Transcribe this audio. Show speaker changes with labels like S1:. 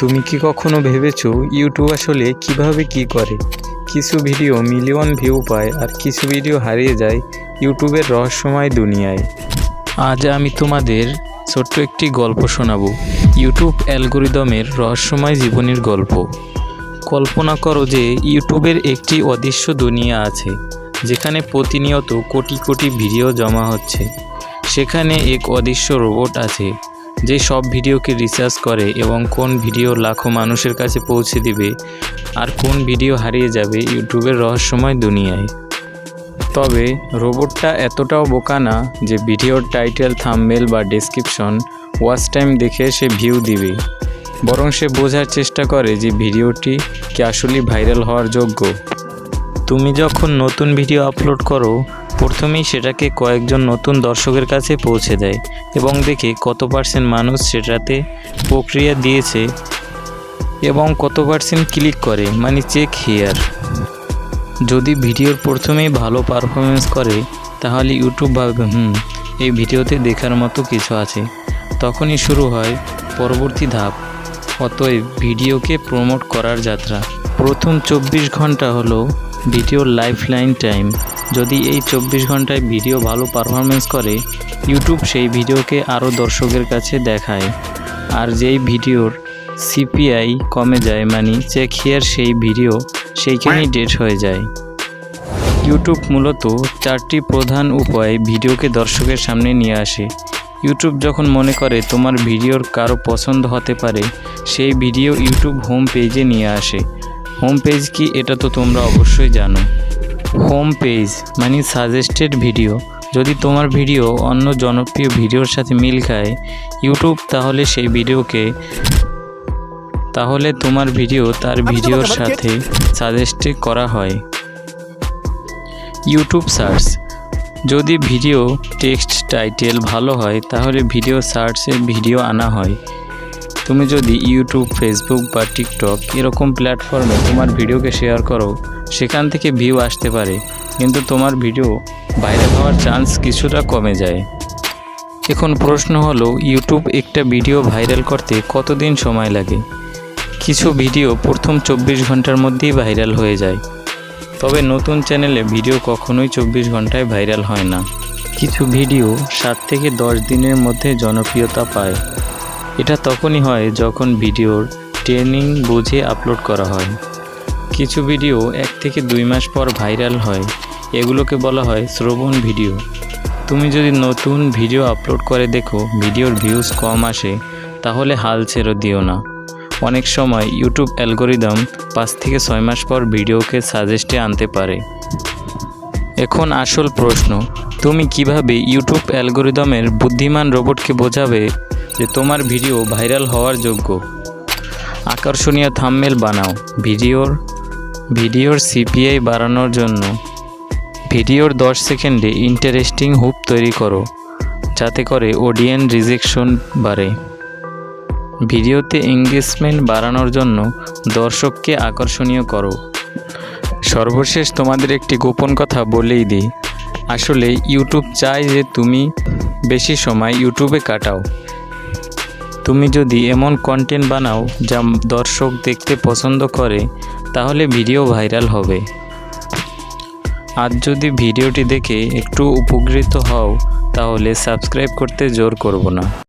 S1: তুমি কি কখনো ভেবেছো ইউটিউব আসলে কিভাবে কি করে? কিছু ভিডিও মিলিয়ন ভিউ পায় আর কিছু ভিডিও হারিয়ে যায় ইউটিউবের রহস্যময় দুনিয়ায়। আজ আমি তোমাদের ছোট্ট একটি গল্প শোনাবো, ইউটিউব অ্যালগরিদমের রহস্যময় জীবনের গল্প। কল্পনা করো যে ইউটিউবের একটি অদৃশ্য দুনিয়া আছে, যেখানে প্রতিনিয়ত কোটি কোটি ভিডিও জমা হচ্ছে। সেখানে এক অদৃশ্য রোবট আছে যে সব ভিডিওকে রিসার্চ করে এবং কোন ভিডিও লাখো মানুষের কাছে পৌঁছে দিবে আর কোন ভিডিও হারিয়ে যাবে ইউটিউবের রহস্যময় দুনিয়ায়। তবে রোবটটা এতটাও বোকা না যে ভিডিওর টাইটেল, থাম্বনেল বা ডেসক্রিপশন ওয়াচ টাইম দেখে সে ভিউ দিবে, বরং সে বোঝার চেষ্টা করে যে ভিডিওটি কি আসলে ভাইরাল হওয়ার যোগ্য। তুমি যখন নতুন ভিডিও আপলোড করো, প্রথমেই সেটাকে কয়েকজন নতুন দর্শকের কাছে পৌঁছে দেয় এবং দেখে কত পার্সেন্ট মানুষ সেটাতে প্রক্রিয়া দিয়েছে এবং কত পার্সেন্ট ক্লিক করে, মানে চেক হিয়ার। যদি ভিডিওর প্রথমেই ভালো পারফরমেন্স করে, তাহলে ইউটিউব ভাববে এই ভিডিওতে দেখার মতো কিছু আছে। তখনই শুরু হয় পরবর্তী ধাপ, অতএব ভিডিওকে প্রমোট করার যাত্রা। প্রথম 24 ঘন্টা হলো ভিডিওর লাইফলাইন টাইম। যদি এই 24 ঘন্টায় ভিডিও ভালো পারফরমেন্স করে, ইউটিউব সেই ভিডিওকে আরও দর্শকের কাছে দেখায়। আর যেই ভিডিওর সিপিআই কমে যায়, মানে চেক হিয়ার, সেই ভিডিও সেইখানেই ডেট হয়ে যায়। ইউটিউব মূলত 4টি প্রধান উপায়ে ভিডিওকে দর্শকের সামনে নিয়ে আসে। ইউটিউব যখন মনে করে তোমার ভিডিওর কারো পছন্দ হতে পারে, সেই ভিডিও ইউটিউব হোম পেজে নিয়ে আসে। হোম পেজ কি, এটা তো তোমরা অবশ্যই জানো। হোম পেজ মানে সাজেস্টেড ভিডিও। যদি তোমার ভিডিও অন্য জনপ্রিয় ভিডিওর সাথে মিল খায় ইউটিউব, তাহলে তোমার ভিডিও তার ভিডিওর সাথে সাজেস্ট করা হয়। YouTube search. যদি ভিডিও টেক্সট টাইটেল ভালো হয়, তাহলে ভিডিও সার্চে ভিডিও আনা হয়। তুমি যদি ইউটিউব, ফেসবুক বা টিকটক এরকম প্ল্যাটফর্মে তোমার ভিডিওকে শেয়ার করো, সেখান থেকে ভিউ আসতে পারে, কিন্তু তোমার ভিডিও ভাইরাল হওয়ার চান্স কিছুটা কমে যায়। এখন প্রশ্ন হলো, ইউটিউব একটা ভিডিও ভাইরাল করতে কতদিন সময় লাগে? কিছু ভিডিও প্রথম 24 ঘন্টার মধ্যেই ভাইরাল হয়ে যায়। তবে নতুন চ্যানেলে ভিডিও কখনোই 24 ঘন্টায় ভাইরাল হয় না। কিছু ভিডিও 7 থেকে 10 দিনের মধ্যে জনপ্রিয়তা পায়। এটা তখনই হয় যখন ভিডিওর ট্রেনিং বুঝে আপলোড করা হয়। কিছু ভিডিও 1 থেকে 2 মাস পর ভাইরাল হয়। এগুলোকে বলা হয় শ্রবণ ভিডিও। তুমি যদি নতুন ভিডিও আপলোড করে দেখো ভিডিওর ভিউজ কম আসে, তাহলে হাল ছেড়ে দিও না। অনেক সময় ইউটিউব অ্যালগরিদম 5 থেকে 6 মাস পর ভিডিওকে সাজেস্টে আনতে পারে। এখন আসল প্রশ্ন, তুমি কিভাবে ইউটিউব অ্যালগরিদমের বুদ্ধিমান রোবটকে বোঝাবে যে তোমার ভিডিও ভাইরাল হওয়ার যোগ্য? আকর্ষণীয় থাম্বনেল বানাও। ভিডিওর সিপিআই বাড়ানোর জন্য ভিডিওর 10 সেকেন্ডে ইন্টারেস্টিং হুক তৈরি করো, যাতে করে অডিয়েন্স রিজেকশন বাড়ে। ভিডিওতে এঙ্গেজমেন্ট বাড়ানোর জন্য দর্শককে আকর্ষণীয় করো। সর্বশেষ তোমাদের একটি গোপন কথা বলেই দিই, আসলে ইউটিউব চায় যে তুমি বেশি সময় ইউটিউবে কাটাও। তুমি যদি এমন কন্টেন্ট বানাও যা দর্শক দেখতে পছন্দ করে, তাহলে ভিডিও ভাইরাল হবে। আজ যদি ভিডিওটি দেখে একটু উপকৃত হও, তাহলে সাবস্ক্রাইব করতে জোর করব না।